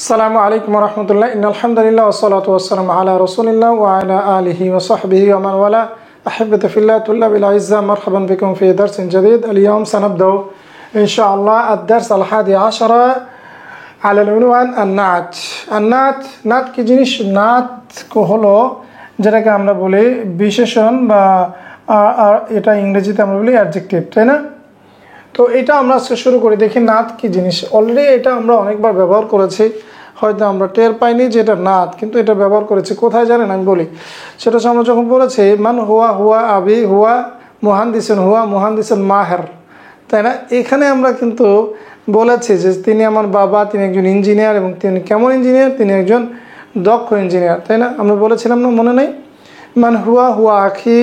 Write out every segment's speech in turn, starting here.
আসসালামু আলাইকুম ওয়া রাহমাতুল্লাহ। ইন্নাল হামদুলিল্লাহ ওয়াসসালাতু ওয়াসসালামু আলা রাসূলিল্লাহ ওয়া আলা আলিহি ওয়া সাহবিহি ওয়া মান ওয়ালা। আহিব্বাতি ফিল্লাহ তুল্লাবিল আইজ্জা, মারহাবান বিকুম ফি দারসিন জাদীদ। اليوم سنبدأ إن شاء الله الدرس 11 على العنوان النعت। النعت নাত কি জিনিস? নাত হলো যেটাকে আমরা বলি বিশেষণ বা এটা ইংরেজিতে আমরা বলি অ্যাডজেক্টিভ, তাই না? তো এটা আমরা আজকে শুরু করি। দেখি নাত কি জিনিস। অলরেডি এটা আমরা অনেকবার ব্যবহার করেছি, হয়তো আমরা টের পাইনি যে এটা নাত, কিন্তু এটা ব্যবহার করেছি কোথায় জানেন? আমি বলি, সেটা হচ্ছে আমরা যখন বলেছি মান হুয়া হুয়া আবি হুয়া মুহান্দিসুন মাহের, তাই না? এখানে আমরা কিন্তু বলেছি যে তিনি আমার বাবা, তিনি একজন ইঞ্জিনিয়ার, এবং তিনি কেমন ইঞ্জিনিয়ার? তিনি একজন দক্ষ ইঞ্জিনিয়ার, তাই না? আমরা বলেছিলাম না, মনে নেই? মান হুয়া হুয়া আখি,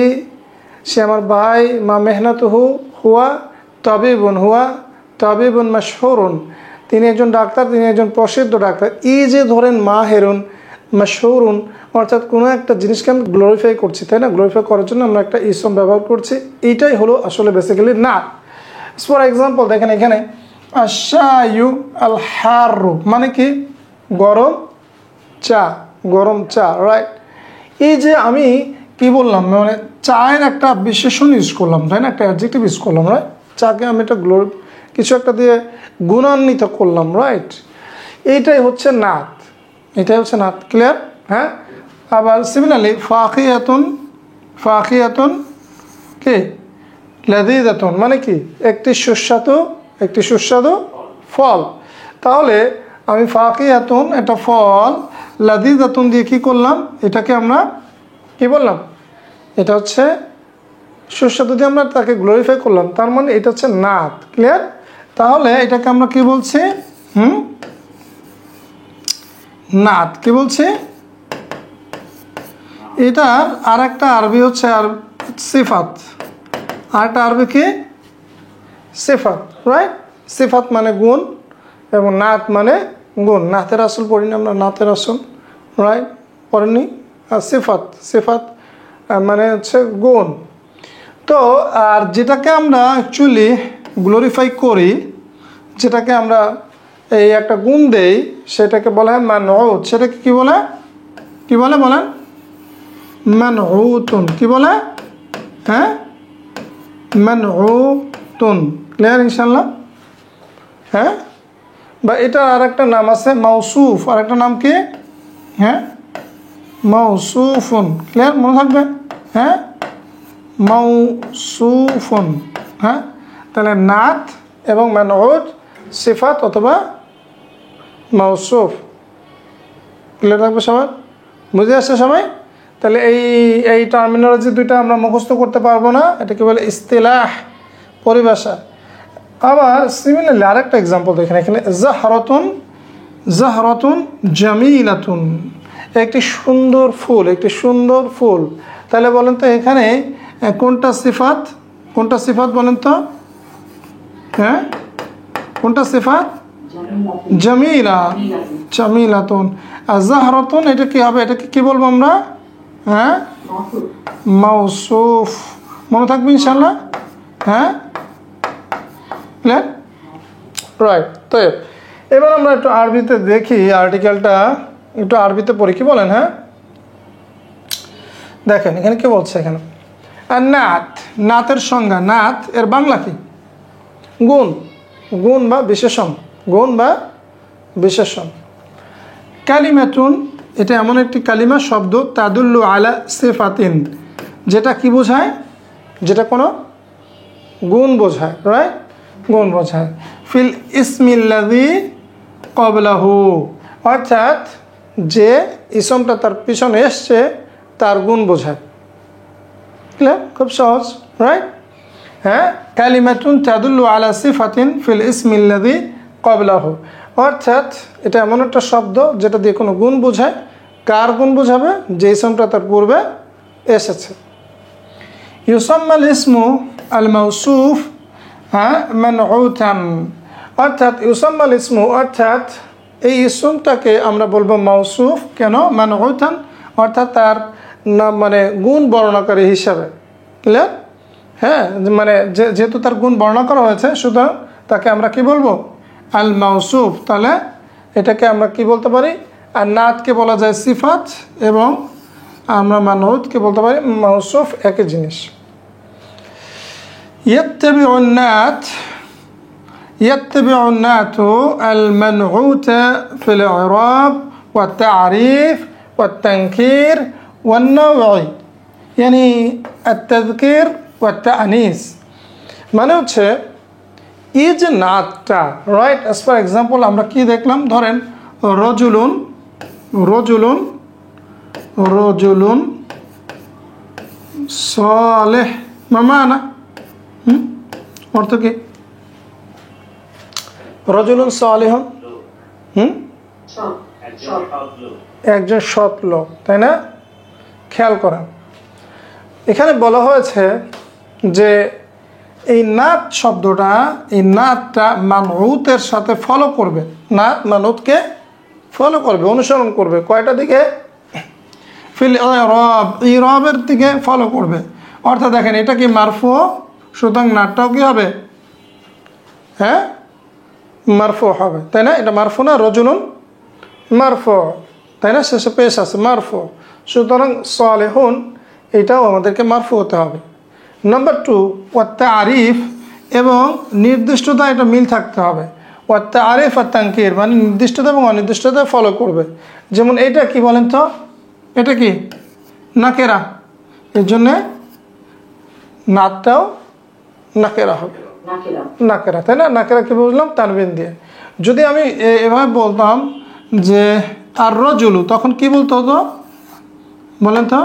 সে আমার ভাই। মা মেহনতুহু হুয়া তাবিবুন মাশহুরুন, তিনি একজন ডাক্তার, তিনি একজন প্রসিদ্ধ ডাক্তার। এই যে ধরেন মাহেরুন মাশহুরুন, অর্থাৎ কোনো একটা জিনিসকে আমি গ্লোরিফাই করছি, তাই না? গ্লোরিফাই করার জন্য আমরা একটা ইসম ব্যবহার করছি। এইটাই হলো আসলে বেসিক্যালি নাত। ফর এক্সাম্পল দেখেন এখানে আশায়ু আল হারু মানে কি? গরম চা, রাইট? এই যে আমি কি বললাম, মানে চায়ের একটা বিশেষণ ইউজ করলাম, তাই না? একটা অ্যাডজেক্টিভ ইউজ করলাম, রাইট? চাকে আমি একটা কিছু একটা দিয়ে গুণান্বিত করলাম, রাইট? এইটাই হচ্ছে নাত, ক্লিয়ার? হ্যাঁ। আবার সিমিলারলি ফাকিয়াতুন কি? লাযীযাতুন মানে কি? একটি সুস্বাদু ফল। তাহলে আমি ফাকিয়াতুন একটা ফল, লাযীযাতুন দিয়ে কি করলাম? এটাকে আমরা কি বললাম? এটা হচ্ছে সুস্বাদু দিয়ে আমরা তাকে গ্লোরিফাই করলাম, তার মানে এটা হচ্ছে নাত, ক্লিয়ার? তাহলে এটাকে আমরা কি বলছি? নাত কি বলছি? এটার আর একটা আরবি হচ্ছে আর সিফাত। আর একটা আরবি কি? সিফাত, রাইট? সিফাত মানে গুণ এবং নাত মানে গুণ। নাতের আসল পড়িনি আমরা, নাতের আসল, রাইট? পড়িনি। আর সিফাত মানে হচ্ছে গুণ। তো আর যেটাকে আমরা অ্যাকচুয়ালি গ্লোরিফাই করি, যেটাকে আমরা এই একটা গুণ দেই, সেটাকে বলা হয় মানউত। সেটাকে কি বলে বলেন? মানউতুন। কি বলে? হ্যাঁ, মানউতুন। ক্লিয়ার ইনশাল্লাহ? হ্যাঁ। বা এটা আর একটা নাম আছে মাউসুফ। আর একটা নাম কি? হ্যাঁ, মাউসুফুন। ক্লিয়ার? মনে থাকবে? হ্যাঁ, মাউসুফুন। হ্যাঁ, তাহলে নাত এবং মানউত, সিফাত অথবা মাউসুফ। ক্লিয়ার থাকবে সবার? বুঝে আসছে সবাই? তাহলে এই টার্মিনোলজি দুইটা আমরা মুখস্থ করতে পারবো না, এটাকে বলে ইস্তিলাহ, পরিভাষা। আবার সিমিলারলি আরেকটা এক্সাম্পল দেখেন এখানে, জাহরাতুন জামিলাতুন, একটি সুন্দর ফুল। তাহলে বলেন তো এখানে কোনটা সিফাত বলেন তো? হ্যাঁ, কোনটা সিফাত? জামিলাতুন। আর জাহরাতুন এটা কি হবে? এটাকে কি বলবো আমরা? হ্যাঁ, মাউসুফ। মনে থাকবে ইনশাল্লাহ? হ্যাঁ, ক্লিয়ার? রাইট। তো এবার আমরা একটু আরবিতে দেখি, আর্টিকেলটা একটু আরবিতে পড়ি, কি বলেন? হ্যাঁ, দেখেন এখানে কি বলছে। এখানে আর নাতের সংজ্ঞা। নাত এর বাংলা কি? গুণ বা বিশেষণ। কালিমাতুন এটা এমন একটি কালিমা শব্দ, তাদুল্লু আলা সিফাতিন, যেটা কি বোঝায়? যেটা কোনো গুণ বোঝায়, রাইট? গুণ বোঝায়। ফিল ইসমিল্লাযী ক্বাবলাহু, অর্থাৎ যে ইসমটা তার পিছনে এসছে তার গুণ বোঝায়। ক্লিয়ার? খুব সহজ, রাইট? হ্যাঁ, কালিমাতুন তাদুল্লু আলা সিফাতিন ফিল ইসমিল্লাযী ক্বাবলাহু, অর্থাৎ এটা এমন একটা শব্দ যেটা দিয়ে কোনো গুণ বোঝায়। কার গুণ বোঝাবে? যে ইসমটা তার পূর্বে এসেছে। ইউসাম্মাল ইসমু আল মাউসুফ মানউতান, অর্থাৎ ইউসাম্মাল ইসমু, অর্থাৎ এই ইসমটাকে আমরা বলবো মাউসুফ। কেন? মানউতান, অর্থাৎ তার নাম মানে গুণ বর্ণনাকারী হিসাবে। ক্লিয়ার? হ্যাঁ, মানে যেহেতু তার গুণ বর্ণনা করা হয়েছে, সুতরাং তাকে আমরা কি বলবো? আল মাউসুফ। তাহলে এটাকে আমরা কি বলতে পারি, আর নাতকে বলা যায় সিফাত, এবং আমরা মানউতকে বলতে পারি মাউসুফ, একই জিনিস। يتبع النعت المنعوت في الإعراب والتعريف والتنكير والنوع يعني التذكير والتأنيث মানে হচ্ছে এই যে নাতটা, রাইট? অ্যাজ ফর এক্সাম্পল আমরা কি দেখলাম, ধরেন রজুলুন, রজুলুন, রজুলুন সালেহ, মামানা, অর্থ কি? রজুলুন সালেহন, একজন সৎ লোক, তাই না? খেয়াল করেন, এখানে বলা হয়েছে যে এই নাত শব্দটা, এই নাতটা মানউতের সাথে ফলো করবে, নাত মানউতকে ফলো করবে, অনুসরণ করবে। কয়টা দিকে? ফিল ইরাব, ইরাবের দিকে ফলো করবে। অর্থাৎ দেখেন এটা কি মারফু, সুতরাং নাতটাও কি হবে? হ্যাঁ, মারফু হবে, তাই না? এটা মারফু না, রজুলুন মারফু, তাই না? শেষে পেশ আছে মারফু, সুতরাং সালেহুন এটাও আমাদেরকে মারফু হতে হবে। নাম্বার 2 ওয়াত-তা'রিফ, এবং নির্দিষ্টতা, এটা মিল থাকতে হবে। ওয়াত-তা'রিফ আর তানকির মানে নির্দিষ্টতা এবং অনির্দিষ্টতা ফলো করবে। যেমন এটা কি বলেন তো, এটা কি নাকেরা, এর জন্যে নাতটাও নাকেরা হবে, নাকেরা, তাই না? নাকেরা কি বুঝলাম? তানবিন দিয়ে। যদি আমি এভাবে বলতাম যে আর রজুলু, তখন কি বলতে হতো বলেন তো?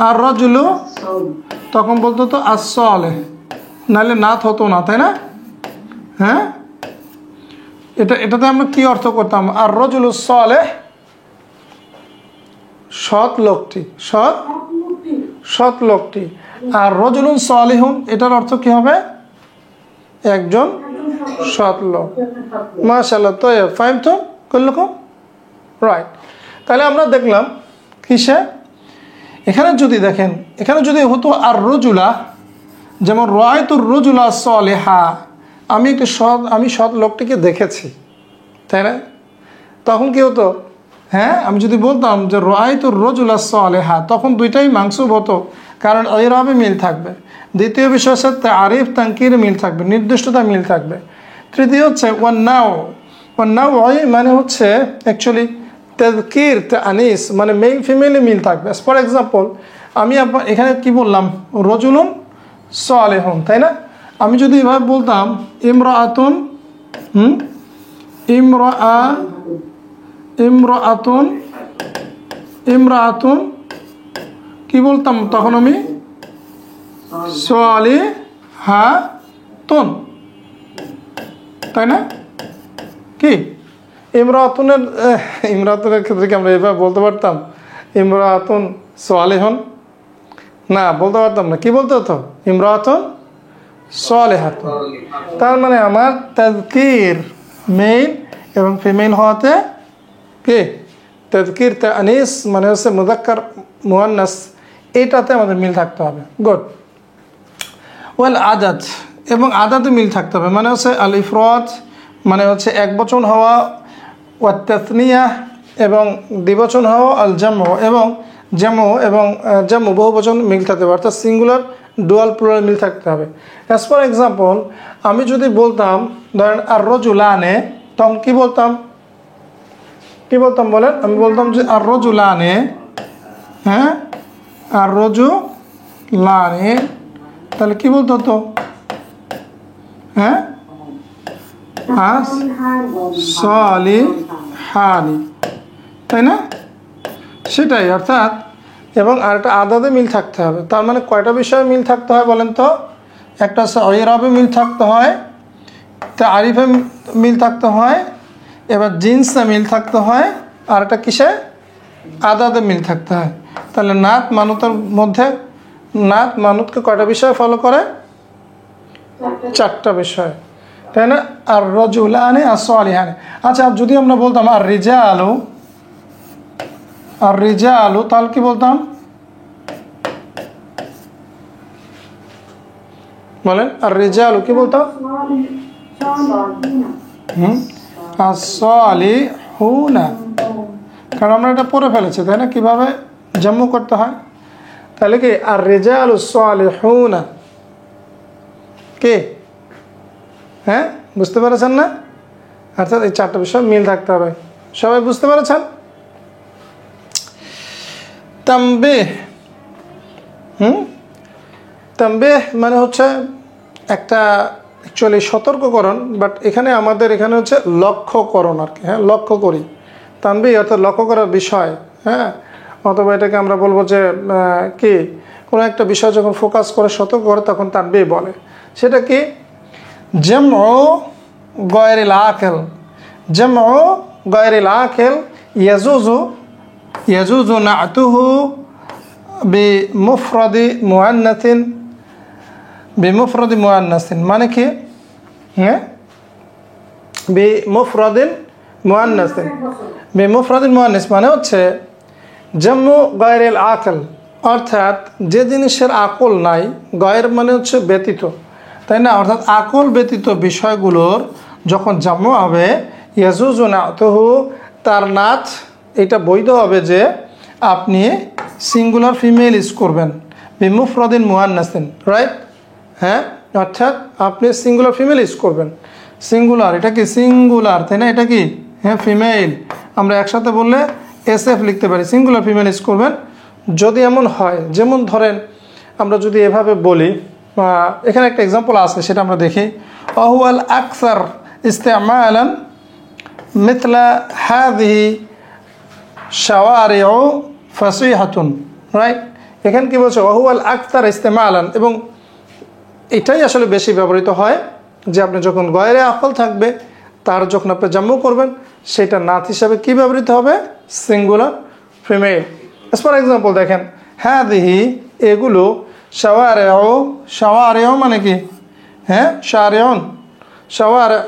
আর রজুলু তখন বলতে হতো as-সালেহ, নাহলে নাত হতো না, তাই না? হ্যাঁ, এটাতে আমরা কি অর্থ করতাম? আর রজুলু সালেহ, সৎ লোকটি, সৎ লোকটি। আর রজুলুন সালিহুন এটার অর্থ কি হবে? একজন সৎ লোক। মাশাআল্লাহ, তো ফাইম তো করলকম, রাইট। তাহলে আমরা দেখলাম কিসে, এখানে যদি দেখেন, এখানে যদি হতো আর রজুলা, যেমন রায়তুর রজুলা সালেহা, আমি সৎ লোকটিকে দেখেছি, তাই না? তখন কি হতো? হ্যাঁ, আমি যদি বলতাম যে রায়তুর রজুলা সালেহা, তখন দুইটাই মানসুব হতো, কারণ ইরাবে মিল থাকবে। দ্বিতীয় বিষয় হচ্ছে তারিফ তানকির মিল থাকবে, নির্দিষ্টতা মিল থাকবে। তৃতীয় হচ্ছে ওয়ান্নাও, ওয়ান্নাও মানে হচ্ছে অ্যাকচুয়ালি তাযকির তানিস, মানে মেল ফিমেলে মিল থাকবে। ফর এক্সাম্পল আমি এখানে কি বললাম, রজুলুন সালেহুন, তাই না? আমি যদি এভাবে বলতাম ইমরাআতুন, ইমরাআতুন, ইমরাআতুন কি বলতাম তখন আমি? সালিহাতুন, তাই না? কি ইমরাতুনের ক্ষেত্রে কি আমরা এভাবে বলতে পারতাম ইমরাতুন সালেহুন? না, বলতে পারতাম না। কি বলতে হতো? ইমরাতুন সালেহাতুন। তার মানে আমার তাযকির মেল এবং ফিমেল হওয়াতে কি তাযকির তানিস মানে হচ্ছে মুযাক্কার মুআন্নাস, এটাতে আমাদের মিল থাকতে হবে। গুড। ওয়াল আদাদ, এবং আদাতে মিল থাকতে হবে, মানে হচ্ছে আল ইফরাদ মানে হচ্ছে এক বচন হওয়া, ওয়াত তাসনিয়া এবং দ্বিবচন হওয়া, আল জামু এবং জামু বহু বচন মিল থাকতে হবে, অর্থাৎ সিঙ্গুলার ডুয়াল প্লুরাল মিল থাকতে হবে। অ্যাজ ফর এক্সাম্পল আমি যদি বলতাম ধরেন আর রজুলানে, তখন কি বলতাম বলেন? আমি বলতাম যে আর রজুলানে, হ্যাঁ, আর রজুলানে, তাহলে কি বলতো তো? হ্যাঁ, সালিহানি, তাই না? সেটাই, অর্থাৎ এবং আরেকটা আদাতে মিল থাকতে হবে। তার মানে কয়টা বিষয়ে মিল থাকতে হয় বলেন তো? একটা হচ্ছে ইরাবে মিল থাকতে হয়, তারিফে মিল থাকতে হয়, এবার জিনসে মিল থাকতে হয়, আর একটা কিসে? আদাতে মিল থাকতে হয়। তাহলে নাত মানুতের মধ্যে নাত মানুতকে কয়টা বিষয় ফলো করে? 4টা বিষয়, তাই না? আর রজুলানে আর সালিহানে। আচ্ছা, যদি আমরা বলতাম আর রিজালু, তাহলে কি বলতাম বলেন? আর রিজালু কি বলতাম? as-salihuনা, কারণ আমরা এটা পড়ে ফেলেছি, তাই না? কিভাবে জাম্মু করতে হয়? তাহলে কি আর-রিজালুস সালিহুনা কে? হ্যাঁ, বুঝতে পেরেছেন না? অর্থাৎ এই চারটা বিষয় মিল থাকতে হবে। সবাই বুঝতে পেরেছেন? তানবিহ, তানবিহ মানে হচ্ছে একটা অ্যাকচুয়ালি সতর্ককরণ, বাট এখানে আমাদের এখানে হচ্ছে লক্ষ্যকরণ আর কি। হ্যাঁ, লক্ষ্য করি। তানবিহ অর্থাৎ লক্ষ্য করার বিষয়। হ্যাঁ, অথবা এটাকে আমরা বলবো যে কি কোনো একটা বিষয় যখন ফোকাস করে সতর্ক করে তখন তানবিহ বলে। সেটা কি? জামউ গায়রিল আকিল, জামউ গায়রিল আকিল ইয়াজুজু না'তুহু বিমুফরাদি মুআন্নাসিন, বিমুফরাদি মুআন্নাসিন মানে কি? হ্যাঁ, বিমুফরাদিন মুআন্নাসিন, বিমুফরাদিন মুআন্নাস মানে হচ্ছে জামউ গায়রিল আকিল, অর্থাৎ যে জিনিসের আকল নাই, গায়র মানে হচ্ছে ব্যতীত, তাই না? অর্থাৎ আকল ব্যতীত বিষয়গুলোর যখন জাম্মু হবে, ইয়াজুজু না'তুহু, তার নাত এটা বৈধ হবে যে আপনি সিঙ্গুলার ফিমেল ইউজ করবেন, বিমুফরাদিন মুআন্নাসিন, রাইট? হ্যাঁ, অর্থাৎ আপনি সিঙ্গুলার ফিমেল ইউজ করবেন। সিঙ্গুলার, এটা কি সিঙ্গুলার, তাই না? এটা কি? হ্যাঁ, ফিমেল। আমরা একসাথে বললে SF লিখতে পারি। সিঙ্গুলার ফিমেল ইউজ করবেন। যদি এমন হয়, যেমন ধরেন আমরা যদি এভাবে বলি, এখানে একটা এক্সাম্পল আছে, সেটা আমরা দেখি। ওয়াহুয়াল আকসার ইস্তেমালান মিথলা হাযিহি শাওয়ারিউ ফাসিহাতুন, রাইট? এখানে কি বলছে? ওয়াহুয়াল আকসার ইস্তেমালান, এবং এটাই আসলে বেশি ব্যবহৃত হয় যে আপনি যখন গয়রে আকল থাকবে তার যখন আপনি জাম্মু করবেন সেটা নাত হিসাবে কি ব্যবহৃত হবে? Singular female. ফর এক্সাম্পল দেখেন, হাযিহি এগুলো, শাওয়ারিউ, শাওয়ারিউ মানে কি? হ্যাঁ, শারিউন, শাওয়ারি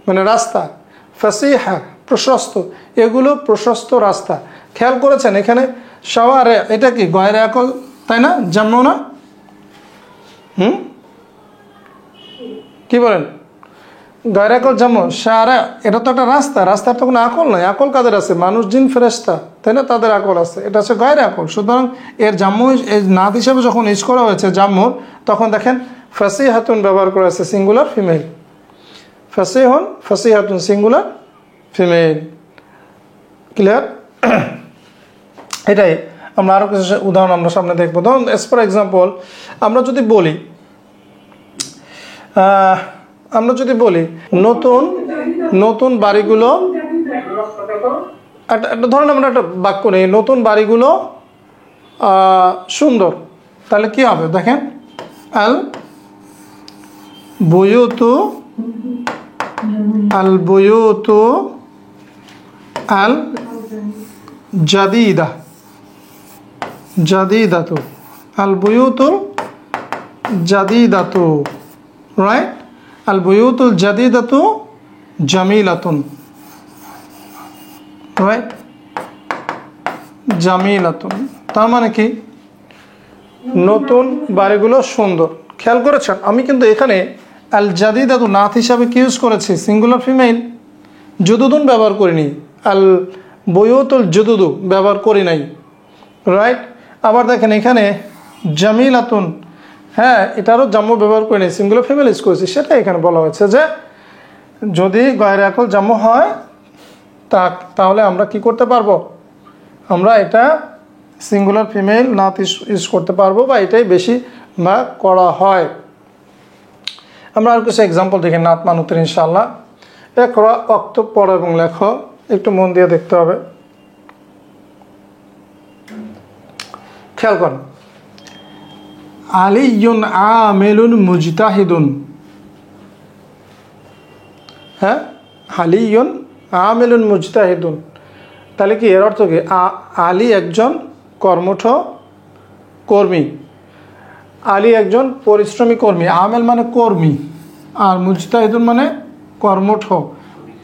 মানে রাস্তা, ফাসিহা প্রশস্ত, এগুলো প্রশস্ত রাস্তা। খেয়াল করেছেন এখানে শাওয়ারি এটা কি? গয়রে আকল, তাই না? জাম্মু না? কি বলেন? গয়রে আকল জাম্মু। শারা এটা তো একটা রাস্তা, রাস্তার তো কোনো আকল নাই। আকল কাদের আছে? মানুষ, জিন, ফেরেশতা, তাই না? তাদের আকল আছে। এটা হচ্ছে গয়রে আকল। সুতরাং এর জাম্মু, এর নাত হিসাবে যখন ইউজ করা হয়েছে জাম্মুর, তখন দেখেন ফাসিহাতুন ব্যবহার করা হয়েছে, সিঙ্গুলার ফিমেল। ফাসিহুন, ফাসিহাতুন, সিঙ্গুলার ফিমেল। ক্লিয়ার? এটাই। আমরা আরও কিছু উদাহরণ আমরা সামনে দেখবো। ধরুন ফর এক্সাম্পল আমরা যদি বলি, নতুন নতুন বাড়িগুলো, একটা ধরেন আমরা একটা বাক্য নেই, নতুন বাড়িগুলো সুন্দর, তাহলে কি হবে? দেখেন, আল বুয়ুতু, আল বুয়ুতু আল জাদিদা, জাদিদাতু, আল বুয়ুতুল জাদিদাতু, রাইট? আল বুয়ুতুল জাদিদাতু জামিলাতুন, রাইট? জামিলাতুন তার মানে কি? নতুন বাড়িগুলো সুন্দর। খেয়াল করেছেন আমি কিন্তু এখানে আল জাদিদাতু নাত হিসাবে কি ইউজ করেছি? Singular female. জুদুদুন ব্যবহার করিনি, আল বুয়ুতুল জুদুদু ব্যবহার করি নাই, রাইট? আবার দেখেন এখানে জামিলাতুন, হ্যাঁ, এটারও জাম্মু ব্যবহার করে নেই, সিঙ্গুলার ফিমেল ইউজ করেছি। সেটা এখানে বলা হয়েছে যে যদি গয়রে আকল জাম্মু হয় তাহলে আমরা কি করতে পারবো? আমরা এটা সিঙ্গুলার ফিমেল নাত ইউজ করতে পারবো, বা এটাই বেশি বা করা হয়। আমরা আর কিছু এক্সাম্পল দেখি নাত মানুতের, ইনশাআল্লাহ। একরা অক্তব, পড়ো এবং লেখো, একটু মন দিয়ে দেখতে হবে। খেয়াল করুন, আলিয়ুন আমিলুন মুজতাহিদুন, হ্যাঁ, আলিয়ুন আমিলুন মুজতাহিদুন, তাহলে কি এর অর্থ কি? আলী একজন কর্মঠ কর্মী, আলী একজন পরিশ্রমী কর্মী। আমেল মানে কর্মী, আর মুজতাহিদুন মানে কর্মঠ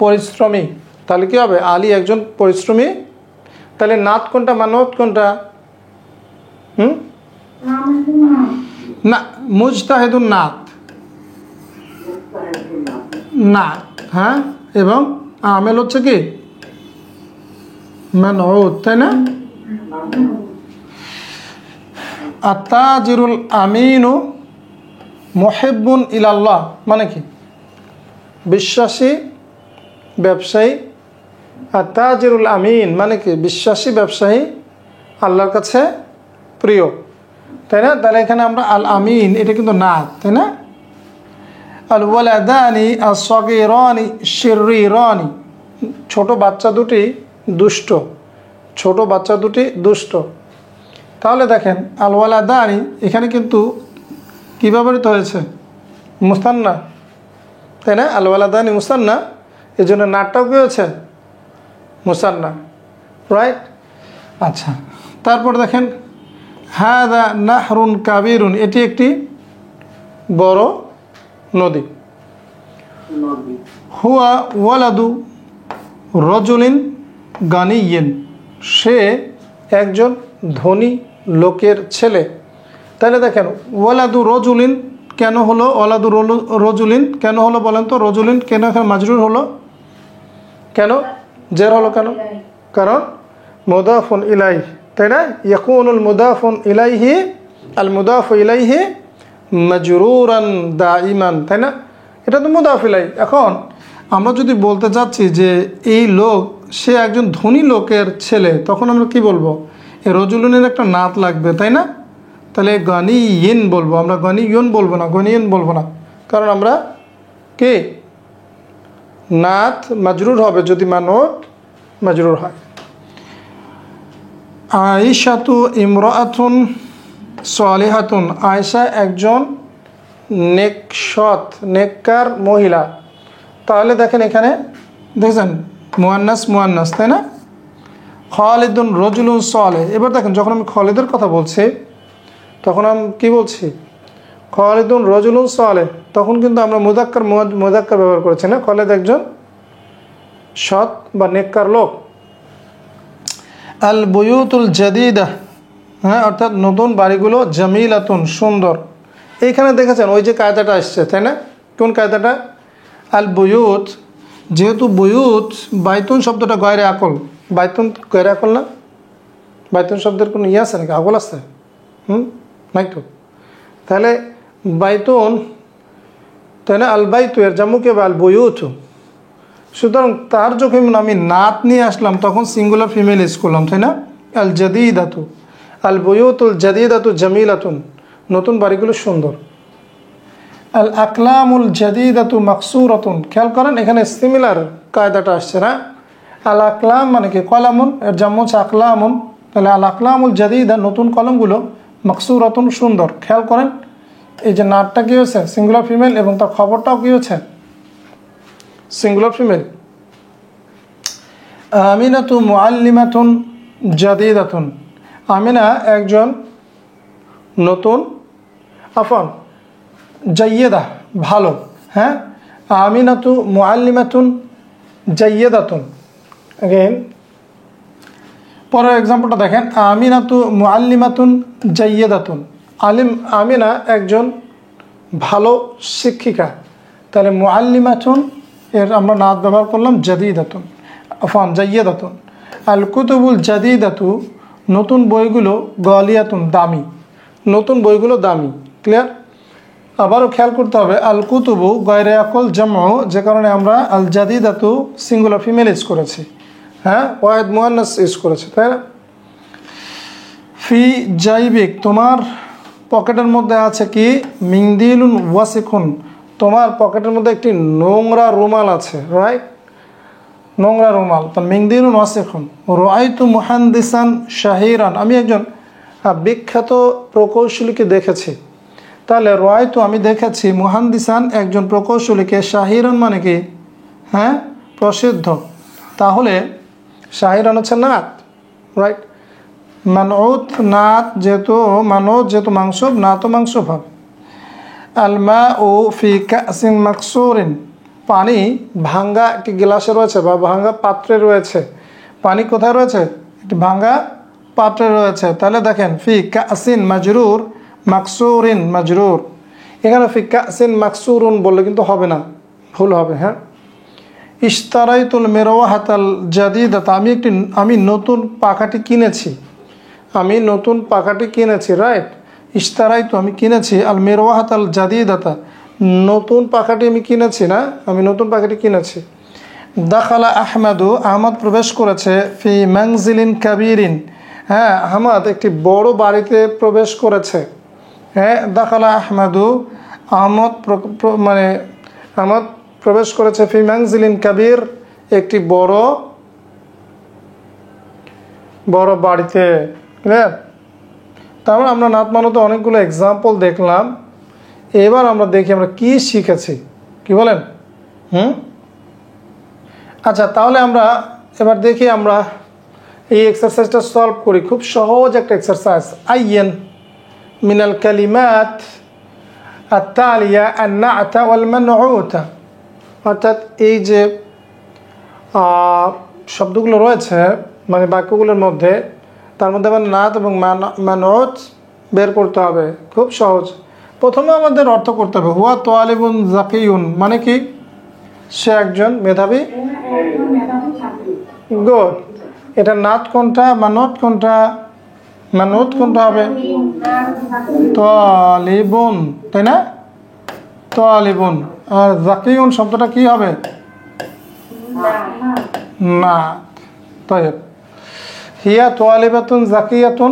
পরিশ্রমী। তাহলে কি হবে? আলী একজন পরিশ্রমী। তাহলে নাত কোনটা, মানত কোনটা? না, মুজতাহিদুন নাত, নাত, হ্যাঁ, এবং আমেল হচ্ছে কি মানউত, তাই না? আত্তাজিরুল আমিনু মুহিব্বুন ইলাল্লাহ মানে কি? বিশ্বাসী ব্যবসায়ী। আত্তাজিরুল আমিন মানে কি? বিশ্বাসী ব্যবসায়ী আল্লাহর কাছে প্রিয়, তাই না? তাহলে এখানে আমরা আল আমিন এটা কিন্তু না, তাই না? আল ওয়ালাদানি আস-সাগীরানি শিররিরানি, ছোট বাচ্চা দুটি দুষ্ট, ছোট বাচ্চা দুটি দুষ্ট। তাহলে দেখেন আল ওয়ালাদানি এখানে কিন্তু কী ব্যবহৃত হয়েছে? মুসান্না, তাই না? আল ওয়ালাদানি মুসান্না, এই জন্য নাটটাও কী হয়েছে? মুসান্না, রাইট? আচ্ছা, তারপর দেখেন হাদা নাহরুন কাবিরুন, এটি একটি বড় নদী। হুয়া ওয়ালাদু রজুলিন গানিয়িন, সে একজন ধনী লোকের ছেলে। তাহলে দেখেন ওয়ালাদু রজুলিন কেন হলো? ওয়ালাদু রজুলিন কেন হলো বলেন তো? রজুলিন কেন এখানে মাজরুর হলো? কেন জের হলো কেন? কারণ মুদাফুন ইলাইহি, তাই না? ইয়াকুনুল মুদাফুন ইলাইহি আল মুদাফু ইলাইহি মাজরুরান দাইমান, তাই না? এটা তো মুদাফ ইলাইহি। এখন আমরা যদি বলতে চাচ্ছি যে এই লোক সে একজন ধনী লোকের ছেলে, তখন আমরা কি বলবো? এই রজুলিনের একটা নাত লাগবে, তাই না? তাহলে গানিয়িন বলবো আমরা, গানিয়ুন বলবো না, গানিয়িন বলবো না, কারণ আমরা কে নাত মাজরুর হবে যদি মানত মাজরুর হয়। আয়েশাতু ইমরাআতুন সালিহাতুন, আয়েশা একজন নেকসৎ নেককার মহিলা। তাহলে দেখেন এখানে দেখছেন মুয়ান্নাস মুয়ান্নাস, তাই না? খালিদুন রজুলুন সালেহ। এবার দেখেন যখন আমি খালিদের কথা বলছি তখন আমি কি বলছি? খালিদুন রজুলুন সালেহ, তখন কিন্তু আমরা মুযাক্কার ব্যবহার করেছি না? খালিদ একজন সৎ বা নেককার লোক। আল বুয়ুতুল জাদিদা, হ্যাঁ, অর্থাৎ নতুন বাড়িগুলো, জামিলাতুন সুন্দর। এইখানে দেখেছেন ওই যে কায়দাটা আসছে, তাই না? কোন কায়দাটা? আল বুয়ুত, যেহেতু বুয়ুত বাইতুন শব্দটা গয়রে আকল, বাইতুন গয়রে আকল না? বাইতুন শব্দের কোনো ইয়ে আছে নাকি? আকল আছে? নাই তো। তাহলে বাইতুন, তাই না? আল বাইতু এর জাম্মু কে আল বুয়ুত। সুতরাং তার যখন আমি নাত নিয়ে আসলাম তখন সিঙ্গুলার ফিমেল ইউজ করলাম, তাই না? আল জাদিদাতু আল বুয়ুতুল জাদিদাতু জামিলাতুন, নতুন বাড়িগুলো সুন্দর। আল আকলামুল জাদিদাতু মাকসুরাতুন, খেয়াল করেন এখানে সিমিলার কায়দাটা আসছে না? আল আকলাম মানে কি? কলামুন, এর জাম্মু হচ্ছে আকলামুন। তাহলে আল আকলামুল জাদিদা, নতুন কলমগুলো, মাকসুরাতুন সুন্দর। খেয়াল করেন এই যে নাটটা কী হয়েছে? সিঙ্গুলার ফিমেল, এবং তার খবরটাও কী হচ্ছে? Singular female. আমিনাতু মুআল্লিমাতুন জাদিদাতুন, আমিনা একজন নতুন, আফান জাইয়েদা ভালো, হ্যাঁ। আমিনাতু মুআল্লিমাতুন জাইয়েদাতুন। अगेन পরের এক্সাম্পলটা দেখেন, আমিনাতু মুআল্লিমাতুন জাইয়েদাতুন, আমিনা একজন ভালো শিক্ষিকা। তাহলে মুআল্লিমাতুন এর আমরা নাত ব্যবহার করলাম জাদিদাতুন, আফান জাইয়েদাতুন। আল কুতুবুল জাদিদাতু, নতুন বইগুলো, গালিয়াতুন দামি, নতুন বইগুলো দামি। ক্লিয়ার? আবারও খেয়াল করতে হবে আল কুতুবু গায়রে আকল জামউ, যে কারণে আমরা আল জাদিদাতু সিঙ্গুলার ফিমেল ইউজ করেছি, হ্যাঁ, ওয়াহিদ মুয়ান্নাস ইউজ করেছি, তাই না? ফি জাইবিক, তোমার পকেটের মধ্যে আছে কি? মিংদিলুন ওয়াসিকুন, তোমার পকেটের মধ্যে একটি নোংরা রুমাল আছে, রাইট? নোংরা রুমাল। তো মিংদিলুন ওয়াসিকুন। রাআইতু মুহান্দিসান শাহিরান, আমি একজন বিখ্যাত প্রকৌশলীকে দেখেছি। তাহলে রাআইতু আমি দেখেছি, মুহান্দিসান একজন প্রকৌশলীকে, শাহিরান মানে কি? হ্যাঁ, প্রসিদ্ধ। তাহলে শাহিরান হচ্ছে নাত, রাইট? মানউত নাত, যেহেতু মানত যেহেতু মাংসব, নাতও মাংসব হবে। আল মাউ ফি কাসিন মাকসুরিন, পানি ভাঙ্গা একটি গ্লাসে রয়েছে বা ভাঙ্গা পাত্রে রয়েছে। পানি কোথায় রয়েছে? একটি ভাঙ্গা পাত্রে রয়েছে। তাহলে দেখেন ফি কাসিন মাজরুর, মাকসুরিন মাজরুর। এখানে ফি কাসিন মাকসুরুন বললে কিন্তু হবে না, ভুল হবে, হ্যাঁ। ইশতারাইতুল মিরওয়াহাতাল জাদিদাতা, আমি নতুন পাখাটি কিনেছি, আমি নতুন পাখাটি কিনেছি, রাইট। ইশতারাইতু আমি কিনেছি, আল মিরওয়াহাতাল জাদিদাতা নতুন পাখাটি আমি কিনেছি, না আমি নতুন পাখাটি কিনেছি। দাখালা আহমেদু আহমদ প্রবেশ করেছে, ফি মানজিলিন কাবিরিন, হ্যাঁ আহমদ একটি বড় বাড়িতে প্রবেশ করেছে। হ্যাঁ দাখালা আহমেদু আহমদ আহমদ প্রবেশ করেছে, ফি মানজিলিন কাবির একটি বড় বাড়িতে। ক্লিয়ার? তারপর আমরা নাতমানুতে অনেকগুলো এক্সাম্পল দেখলাম। এবার আমরা দেখি আমরা কি শিখেছি, কি বলেন? আচ্ছা, তাহলে আমরা এবার দেখি আমরা এই এক্সারসাইজটা সলভ করি। খুব সহজ একটা এক্সারসাইজ। আইয়েন মিনাল কালিমাত আত-তালিয়া আন-না'তা ওয়াল মান'উতা, অর্থাৎ এই যে শব্দগুলো রয়েছে মানে বাক্যগুলোর মধ্যে, তার মধ্যে আবার নাত এবং মানউত বের করতে হবে। খুব সহজ। প্রথমে আমাদের অর্থ করতে হবে হুয়া তালিবুন যাকিয়ুন, মানে কি সে একজন মেধাবী। গুড। এটা নাত কোনটা, মানত কোনটা? মানত কোনটা হবে? তালিবুন, তাই না? তালিবুন। আর যাকিয়ুন শব্দটা কি হবে? নাত। তাইব। হিয়া তালিবাতুন যাকিয়াতুন,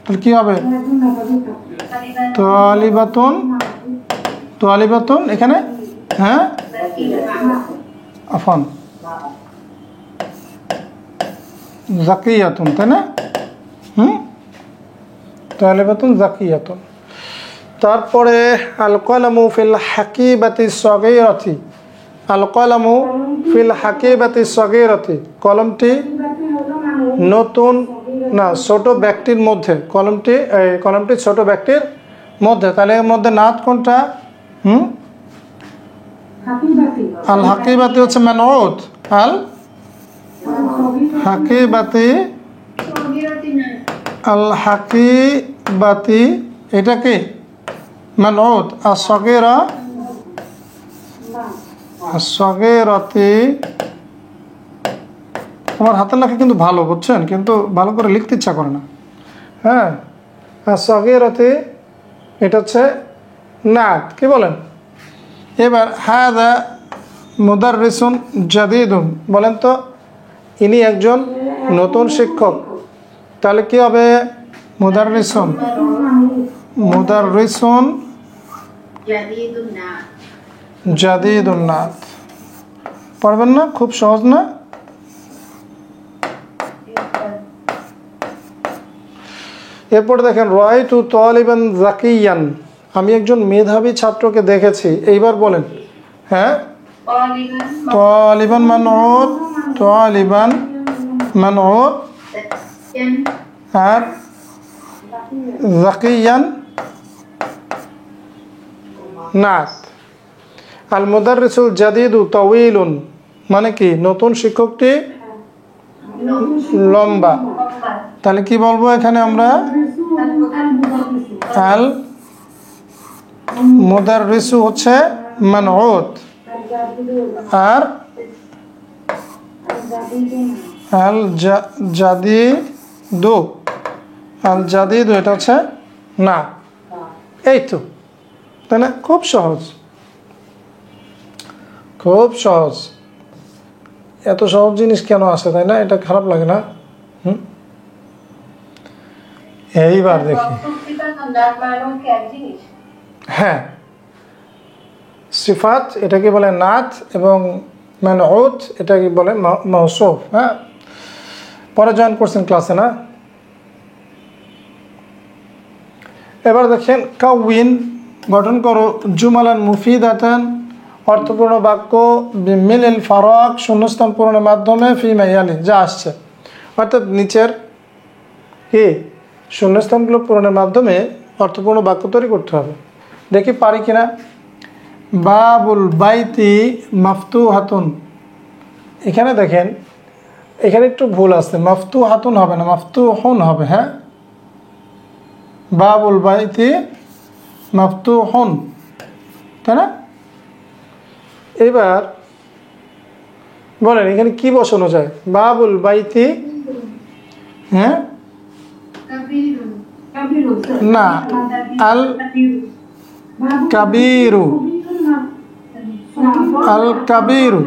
তাহলে কি হবে? তালিবাতুন এখানে, হ্যাঁ আফান জাকিয়াতুন, তাই না? তালিবাতুন জাকিয়াতুন। তারপরে আল কলমু ফিল হাকিবাতি সগীরাতি, আল কলমু ফিল হাকিবাতি সগীরাতি, কলমটি নতুন না ছোট ব্যক্তির মধ্যে, কলমটি ছোট ব্যক্তির মধ্যে। তাহলে এর মধ্যে নাত কোনটা? আল হাকিবাতি হচ্ছে মানউত, আল হাকিবাতি, আল হাকিবাতি এটা কি মানউত। আর সগীরা, সগীরাতি, আমার হাতের লেখা কিন্তু ভালো, বুঝছেন, কিন্তু ভালো করে লিখতে ইচ্ছা করে না। হ্যাঁ, আর সগীরাতি এটা হচ্ছে নাত, কি বলেন? এবার হাদা মুদাররিসুন জাদিদুন, বলেন তো ইনি একজন নতুন শিক্ষক। তাহলে কি হবে? মুদাররিসুন, মুদাররিসুন জাদিদুন নাত। পারবেন না? খুব সহজ না? এরপর দেখেন রাআইতু তালিবান যাকিয়ান, আমি একজন মেধাবী ছাত্রকে দেখেছি। এইবার বলেন, হ্যাঁ তালিবান মানউত, তালিবান মানউত, আর যাকিয়ান নাত। আল মুদাররিসুল জাদিদু তাওয়িলুন, মানে কি নতুন শিক্ষকটি লম্বা। তাহলে কি বলবো এখানে আমরা? আল মুদাররিসু হচ্ছে মানউত, আর আল জাদিদু, আল জাদিদু এটা হচ্ছে না। এই তো, তাই না? খুব সহজ, খুব সহজ। এত সহজ জিনিস কেন আসে, তাই না? এটা খারাপ লাগে না? এইবার দেখি, হ্যাঁ সিফাত এটাকে বলে নাত, এবং মানউত এটাকে বলে মওসুফ। হ্যাঁ, পরে জয়েন করছেন ক্লাসে না? এবার দেখেন কাউইন, গঠন করো জুমালান মুফিদাতান, অর্থপূর্ণ বাক্য, বিমিলিল ফারাক, শূন্যস্থান পূরণের মাধ্যমে, ফি মাইয়ালি যা আসছে। অর্থাৎ নিচের কি শূন্যস্থানগুলো পূরণের মাধ্যমে অর্থপূর্ণ বাক্য তৈরি করতে হবে। দেখি পারি কিনা। বাবুল বাইতি মাফতুহাতুন, এখানে দেখেন এখানে একটু ভুল আছে, মাফতুহাতুন হবে না, মাফতুহুন হবে। হ্যাঁ, বাবুল বাইতি মাফতুহুন, তাই না? এবার বলেন এখানে কি বসানো যায়? বাবুল বাইতি, হ্যাঁ না, আল কাবিরু, আল কাবিরু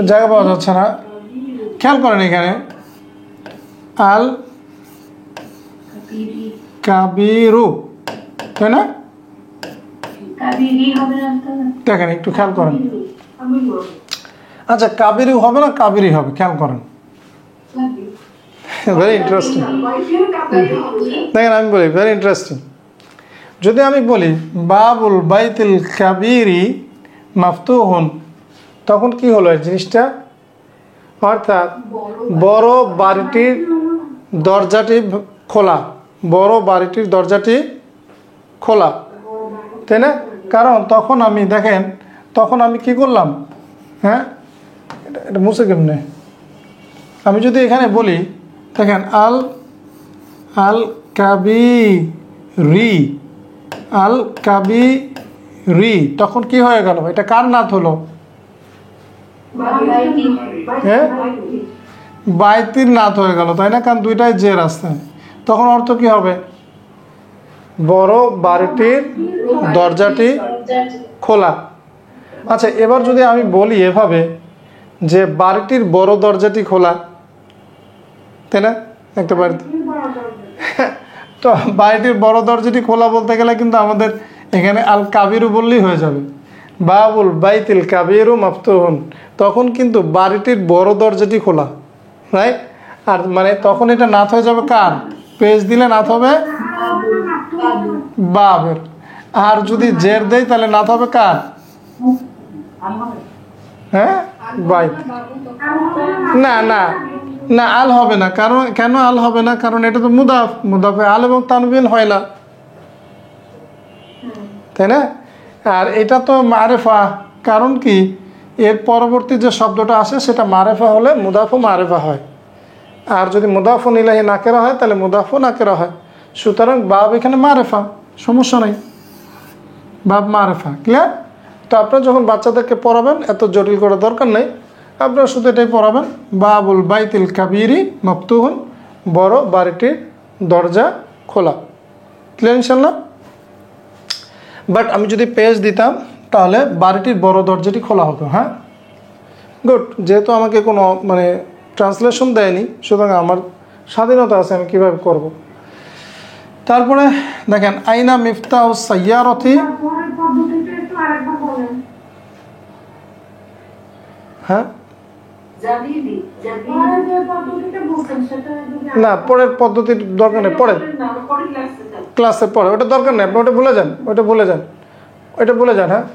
জায়গা পাওয়া যাচ্ছে না, খেয়াল করেন এখানে আল কাবিরু, তাই না? দেখেন একটু খেয়াল করেন। আচ্ছা কাবিরু হবে না কাবিরি হবে? খেয়াল করেন, ভেরি ইন্টারেস্টিং। দেখেন আমি বলি ভেরি ইন্টারেস্টিং। যদি আমি বলি বাবুল বাইতিল কাবিরি মাফতুহুন, তখন কি হলো এই জিনিসটা? অর্থাৎ বড় বাড়িটির দরজাটি খোলা, বড় বাড়িটির দরজাটি খোলা, তাই না? কারণ তখন আমি দেখেন তখন আমি কি করলাম, হ্যাঁ এটা মুছে কেমনে? আমি যদি এখানে বলি দেখেন আল আল কাবিরি, আল কাবিরি, তখন কি হয়ে গেল? এটা কার নাত হলো? হ্যাঁ বাইতির নাত হয়ে গেল, তাই না? কারণ দুইটাই যে রাস্তায়, তখন অর্থ কি হবে? বড় বাড়িটির দরজাটি খোলা। আচ্ছা এবার যদি আমি বলি এভাবে যে বাড়িটির বড় দরজাটি খোলা, তাই না? একটা বাড়িতে তো বাড়িটির বড় দরজাটি খোলা বলতে গেলে কিন্তু আমাদের এখানে আল কাবিরু বললেই হয়ে যাবে। বাবুল বাইতিল কাবিরু মাফতুহুন, তখন কিন্তু বাড়িটির বড় দরজাটি খোলা, রাইট? আর মানে তখন এটা নাত হয়ে যাবে কার? পেজ দিলে নাত হবে বাবের। আর যদি জের দেই তাহলে নাত হবে কার? হ্যাঁ বাই। না না না, আল হবে না। কারণ কেন আল হবে না? কারণ এটা তো মুদাফ, মুদাফে আল এবং তানবিন হয় না, তাই না? আর এটা তো মারেফা, কারণ কি এর পরবর্তী যে শব্দটা আসে সেটা মারেফা হলে মুদাফ ও মারেফা হয়, আর যদি মুদাফ ও ইলাইহি নাকেরা হয় তাহলে মুদাফ ও নাকেরা হয়। সুতরাং বাব এখানে মারেফা, সমস্যা নাই, বাব মারেফা। ক্লিয়ার? তো আপনারা যখন বাচ্চাদেরকে পড়াবেন এত জটিল করার দরকার নেই, আপনারা শুধু এটাই পড়াবেন বাবুল বাইতিল কাবিরি মাফতুহুন, বড় বাড়িটির দরজা খোলা। ক্লিয়ার ইনশাল্লাহ? বাট আমি যদি পেজ দিতাম তাহলে বাড়িটির বড় দরজাটি খোলা হতো। হ্যাঁ গুড। যেহেতু আমাকে কোনো মানে ট্রান্সলেশন দেয়নি, সুতরাং আমার স্বাধীনতা আছে আমি কীভাবে করব। তারপরে দেখেন আইনা মিফতাহ সাইয়ারতি, হ্যাঁ না পরের পদ্ধতির দরকার নেই, পরে ক্লাসে পড়ে, ওটা দরকার নেই, আপনি ওটা ভুলে যান, ওটা ভুলে যান, ওটা ভুলে যান। হ্যাঁ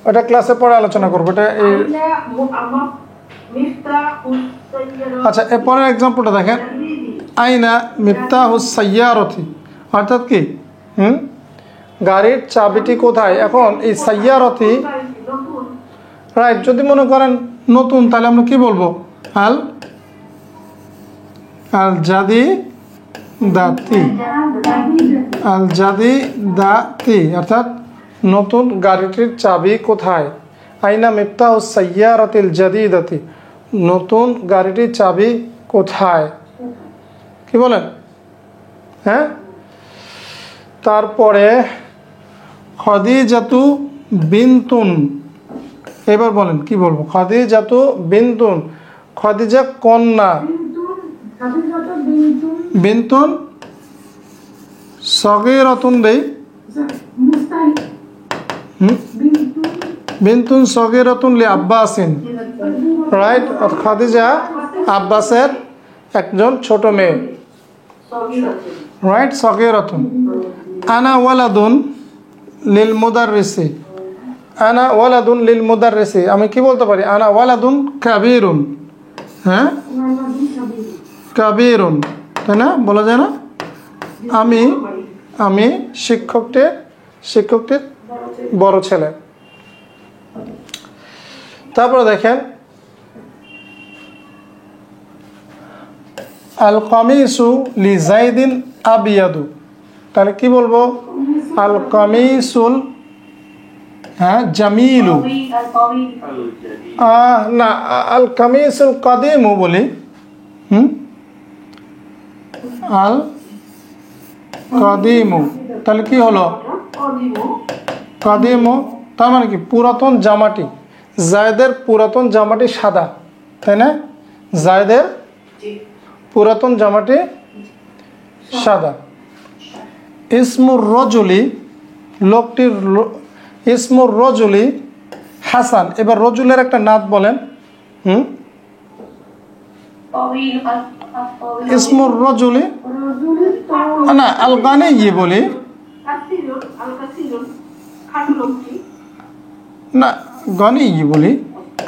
ওটা ক্লাসে পরে আলোচনা করবো। এটা এই আচ্ছা এরপরের এক্সাম্পলটা দেখেন আইনা মিফতাহুস সাইয়ারতি, অর্থাৎ কি গাড়ির চাবিটি কোথায়? এখন এই সাইয়ারতি, রাইট, যদি মনে করেন নতুন তাহলে আমরা কি বলবো? আল আল জাদি দাতি, আল জাদি দাতি, অর্থাৎ নতুন গাড়িটির চাবি কোথায়? আইনা মিফতাহুস সাইয়ারাতিল জাদিদাতি, নতুন গাড়িটির চাবি কোথায়? কি বলেন? হ্যাঁ তারপরে খাদিজাতু বিনতুন, এবার বলেন কি বলবো? খাদিজাতু বিনতুন, খাদিজা কন্যা, বিনতুন সগীরাতুন দেই, বিনতুন সগীরাতুন লি আব্বাসিন, রাইট? খাদিজা আব্বাসের একজন ছোট মেয়ে, রাইট, সগীরাতুন। আনা ওয়ালাদুন লিল মুদাররিসি, আনা ওয়ালাদুন লিল মুদাররিসি, আমি কি বলতে পারি? আনা ওয়ালাদুন কাবীরুন, হ্যাঁ কাবীরুন, তাই না? বলা যায় না? আমি শিক্ষকটির বড় ছেলে। তারপরে দেখেন আল কামিসু লি যাইদিন আবিয়াদু, তাহলে কি বলবো? আল কামিসুল হ্যাঁ জামিলু, না আল কামিসুল কাদিমু বলি। আল কাদিমু, তাহলে কি হলো? কাদিমু তার মানে কি? পুরাতন জামাটি। জায়দের পুরাতন জামাটি সাদা, তাই না? জায়দের পুরাতন জামাটি সাদা। ইসমুর রজুলি, লোকটির ইসমুর রজুলি হাসান। এবার রজুলের একটা নাত বলেন। ইসমুর রজুলি, না আল গানিয়্যি বলি না, গানিয়্যি বলি।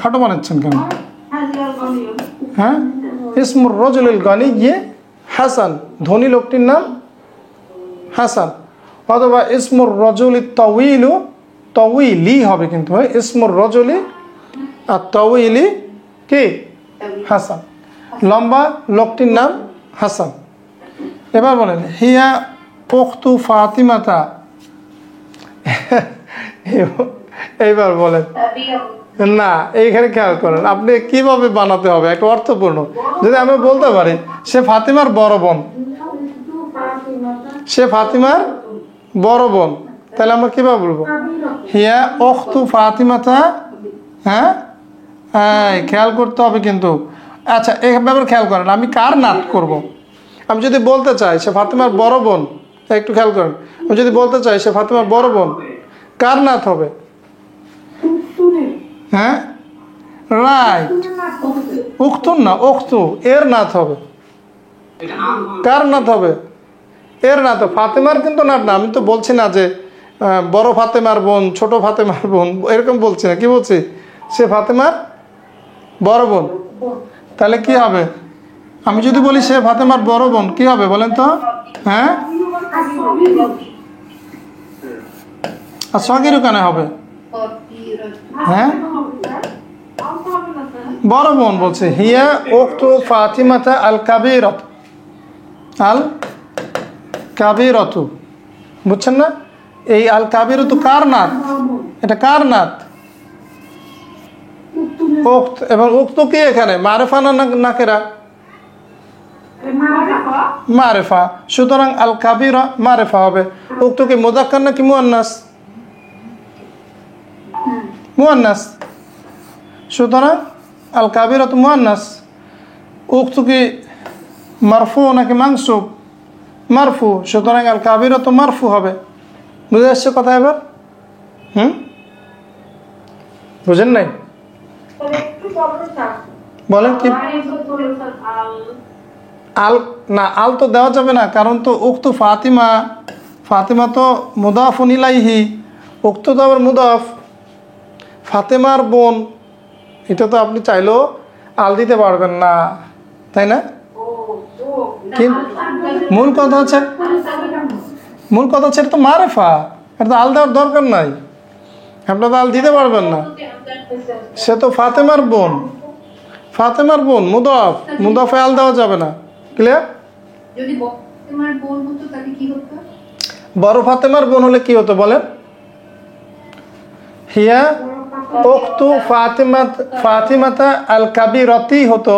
খাটো বানাচ্ছেন কেন? হ্যাঁ, ইসমুর রজুলিল গানিয়্যি হাসান, ধনী লোকটির নাম হাসান। অথবা ইসমুর রজুলি তাওয়িলু, তাওয়িলি হবে কিন্তু, ইসমুর রজুলি আর তাওয়িলি কি? হাসান, লম্বা লোকটির নাম হাসান। এবার বলেন হিয়া উখতু ফাতিমাতা। এইবার বলেন, না এইখানে খেয়াল করেন আপনি কিভাবে বানাতে হবে একটা অর্থপূর্ণ। যদি আমি বলতে পারি সে ফাতিমার বড় বোন, সে ফাতিমার বড় বোন, তাহলে আমরা কিভাবে বলবো? হিয়া উখতু ফাতিমাতা। হ্যাঁ, খেয়াল করতে হবে কিন্তু। আচ্ছা এই ব্যাপারে খেয়াল করেন, আমি কার নাত করব? আমি যদি বলতে চাই সে ফাতিমার বড় বোন, একটু খেয়াল করেন, আমি যদি বলতে চাই সে ফাতিমার বড় বোন, কার নাত হবে? হ্যাঁ, রাইট, উখতুন না, উখতু, এর নাত হবে। কার নাত হবে? এর নাত। ফাতেমার কিন্তু নাত না। আমি তো বলছি না যে বড় ফাতেমার বোন, ছোট ফাতেমার বোন, এরকম বলছি না। কি বলছি? সে ফাতেমার বড় বোন। তাহলে কি হবে? আমি যদি বলি সে ফাতেমার বড় বোন, কি হবে বলেন তো? হ্যাঁ, আর সগীরু কেন হবে? হ্যাঁ, বড় বোন বলছে। হিয়া উখতু ফাতিমাতা আল কাবীরাত, আল কাবীরাতু, বুঝছেন না? এই আল কাবীরাতু কার নাত? এটা কার নাত? উক্ত। এবং উক্ত কি এখানে মারিফা না নাকেরা? মারিফা। সুতরাং আল কাবীরা মারিফা হবে। উক্ত কি মুযাক্কার নাকি মুআন্নাস? মুআন্নাস। সুতরাং আল কাবীরাতু মুআন্নাস। উক্ত কি মারফু নাকি মানসুব? মারফু। সুতরাং আল কাবীরাতু মারফু হবে। বুঝে আসছে কথা এবার? বুঝেন নাই? বলেন কি? আল না, আল তো দেওয়া যাবে না, কারণ তো উক্তু ফাতিমা, ফাতিমা তো মুদাফুন ইলাইহি, উক্তু তো আবার মুদাফ। ফাতেমার বোন, এটা তো আপনি চাইলেও আল দিতে পারবেন না, তাই না? কিন্তু মূল কথা হচ্ছে এটা তো মারিফা, এটা তো আল দেওয়ার দরকার নাই। আপনার তো আল দিতে পারবেন না। সে তো ফাতেমার বোন, ফাতেমার বোন মুদাফ, মুদাফে আল দেওয়া যাবে না। ক্লিয়ার? যদি ফাতেমার বোন হতো তাহলে কি হতো? বড় ফাতেমার বোন হলে কি হতো বলেন? হিয়া উখতু ফাতিমাতা আল কাবীরাতি হতো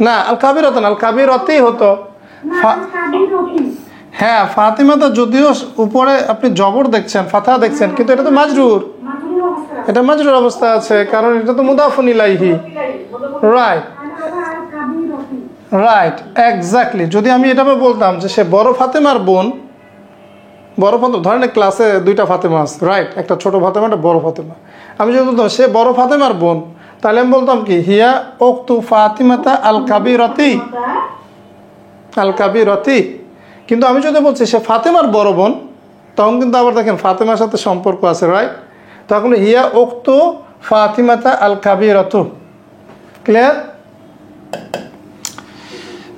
না, আল কাবীরাত না, আল কাবীরাতি হতো। হ্যাঁ, ফাতিমাতা যদিও উপরে আপনি জবর দেখছেন, ফাতহা দেখছেন, কিন্তু এটা তো মাজরুর, এটা মাজরুর অবস্থা আছে, কারণ এটা তো মুদাফুন ইলাইহি। Right, right, exactly. যদি আমি এটা বলতাম যে সে বড় ফাতেমার বোন, বড় ফাতেমা, ধরেন ক্লাসে দুইটা ফাতেমা আছে, রাইট, একটা ছোট ফাতেমা, একটা বড় ফাতেমা। আমি যদি বলতাম সে বড় ফাতেমার বোন, তাহলে আমি বলতাম কি হিয়া উখতু ফাতিমাতা আল কাবীরাতি, আল কাবীরাতি। কিন্তু আমি যদি বলছি সে ফাতেমার বড় বোন, তখন কিন্তু আবার দেখেন ফাতেমার সাথে সম্পর্ক আছে, রাইট? তখন হিয়া উখতু ফাতিমাতা আল কাবীরাতু। ক্লিয়ার?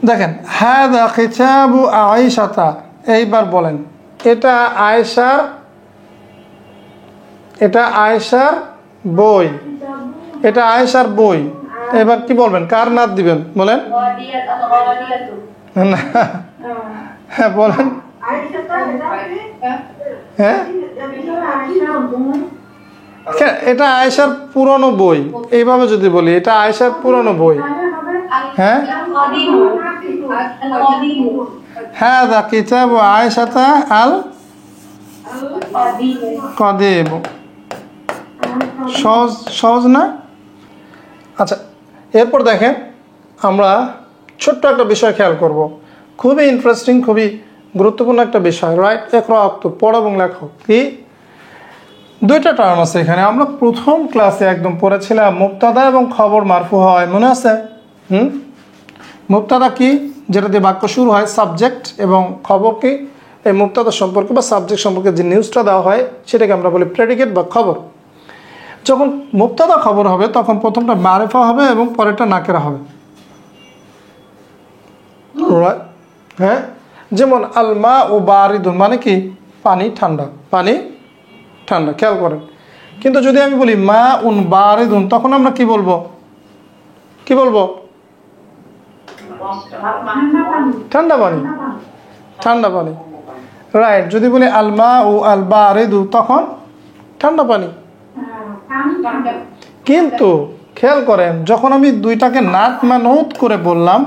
দেখেন হাযা কিতাবু আয়েশাতা, এইবার বলেন এটা আয়েশার, এটা আয়েশার বই, এটা আয়েশার বই। এবার কি বলবেন? কার নাত দিবেন বলেন? না, হ্যাঁ বলেন। হ্যাঁ, এটা আয়েশার পুরনো বই, এইভাবে যদি বলি এটা আয়েশার পুরনো বই। হ্যাঁ হ্যাঁ, দা কিতাব আয়েশাতা আল কদিম। সহজ সহজ না? আচ্ছা, এরপর দেখেন আমরা ছোট্ট একটা বিষয় খেয়াল করব, খুবই ইন্টারেস্টিং, খুবই গুরুত্বপূর্ণ একটা বিষয়। রাইট, একরা অক্ত পড়ো এবং লেখো। কি দুইটা টার্ম আছে এখানে, আমরা প্রথম ক্লাসে একদম পড়েছিলাম মুবতাদা এবং খবর মারফু হয়, মনে আছে? মুবতাদা কি, যেটা দিয়ে বাক্য শুরু হয়, সাবজেক্ট, এবং খবর কি, এই মুবতাদা সম্পর্কে বা সাবজেক্ট সম্পর্কে যে নিউজটা দেওয়া হয় সেটাকে আমরা বলি প্রেডিকেট বা খবর। যখন মুবতাদা খবর হবে তখন প্রথমটা মারিফা হবে এবং পরেরটা নাকেরা হবে। হ্যাঁ, যেমন আল মা ও বারিদুন মানে কি, পানি ঠান্ডা, পানি ঠান্ডা, খেয়াল করেন। কিন্তু যদি আমি বলি মা উন বারিদুন, তখন আমরা কি বলবো? কি বলবো? ঠান্ডা পানি, ঠান্ডা পানি। রাইট, যদি বলি আল মা ও আল বারিদু, তখন ঠান্ডা পানি। কিন্তু খেয়াল করেন, যখন আমি দুইটাকে নাত মানত করে বললাম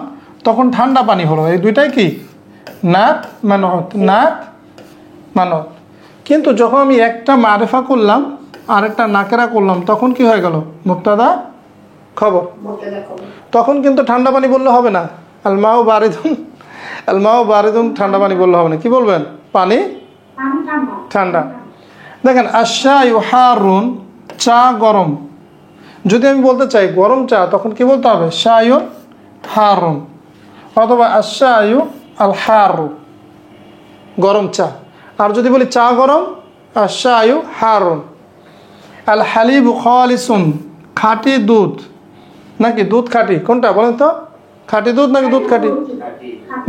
তখন ঠান্ডা পানি হলো। এই দুইটাই কি, নাত মানত, নাত মানত। কিন্তু যখন আমি একটা মারিফা করলাম আর একটা নাকেরা করলাম তখন কি হয়ে গেল? মুবতাদা খবর। তখন কিন্তু ঠান্ডা পানি বললে হবে না। আল মা ও বারিদুন, আল মা ও বারিদুন ঠান্ডা পানি বললে হবে না। কি বলবেন? পানি ঠান্ডা। দেখেন আশা ইউহারুন, চা গরম। যদি আমি বলতে চাই গরম চা, তখন কি বলতে হবে? শায়ুন হারুন, অথবা আশায়ু আল হারু, গরম চা। আর যদি বলি চা গরম, আশায়ু হারুন। আল হালিবু খালিসুন, খাঁটি দুধ নাকি দুধ খাঁটি, কোনটা বলেন তো? খাঁটি দুধ নাকি দুধ খাঁটি?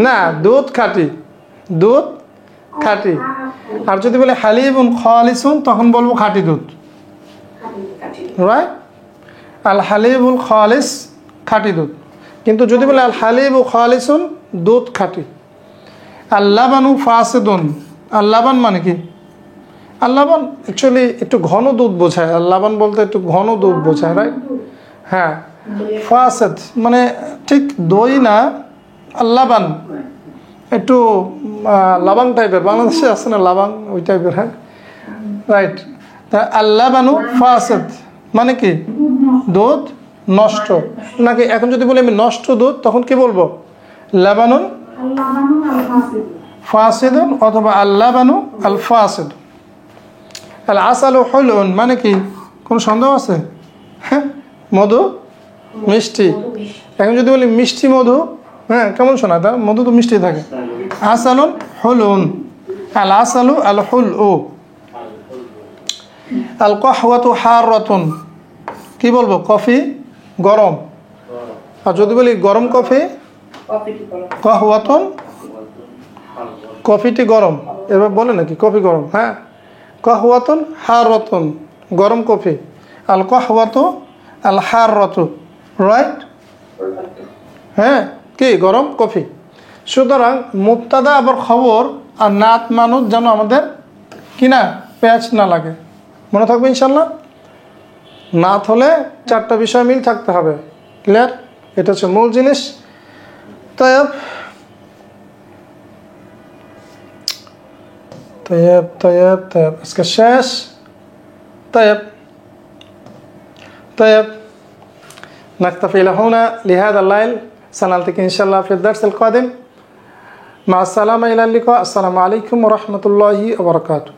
না, দুধ খাঁটি, দুধ খাঁটি। আর যদি বলি হালিবুন খালিসুন, তখন বলবো খাঁটি দুধ। রাইট, আল হালিবুল খালিস, খাঁটি দুধ। কিন্তু যদি বলে আল হালিবু খালিসুন, দুধ খাঁটি। আল্লাবানু ফাসিদুন, আল্লাবান মানে কি? আল্লাবান অ্যাকচুয়ালি একটু ঘন দুধ বোঝায়, আল্লাবান বলতে একটু ঘন দুধ বোঝায়। রাইট, হ্যাঁ। ফাসিদ মানে ঠিক দই না, আল্লাবান একটু লাবাং টাইপের, বাংলাদেশে আছে না লাবাং, ওই টাইপের। হ্যাঁ, রাইট। তা আল্লাবানু ফাসিদ মানে কি? দুধ নষ্ট নাকি। এখন যদি বলি আমি নষ্ট দুধ, তখন কি বলবো? লাবানুন ফাসিদুন, অথবা আল্লাবানু আল ফাসিদ। আল আসালু হুলুন মানে কি? কোন সন্দেহ আছে? হ্যাঁ, মধু মিষ্টি। এখন যদি বলি মিষ্টি মধু, হ্যাঁ কেমন শোনা? তা মধু তো মিষ্টি থাকে। আসালুন হুলুন, আল আসালু আল হুল ও। আল কাহওয়াতু হারাতুন, কি বলবো? কফি গরম। আর যদি বলি গরম কফি, কাহওয়াতুন, কফিটি গরম। এবার বলে নাকি কফি গরম? হ্যাঁ, কাহওয়াতুন হারাতুন, গরম কফি। আল কাহওয়াতু আল হারাতু, রাইট। হ্যাঁ, কি গরম কফি। সুতরাং মুবতাদা আবার খবর আর নাত মানুষ যেন আমাদের কিনা প্যাচ না লাগে। মনে থাকবে ইনশাল্লাহ। নাত হলে চারটা বিষয় মিল থাকতে হবে। ক্লিয়ার? এটা হচ্ছে মূল জিনিস। তয়ব তয়ব তয়ব তয়ব আজকে শেষ। তয়ব طيب نكتفي لهنا لهذا الليل، سنلتقي إن شاء الله في الدرس القادم. مع السلامة، إلى اللقاء. السلام عليكم ورحمة الله وبركاته.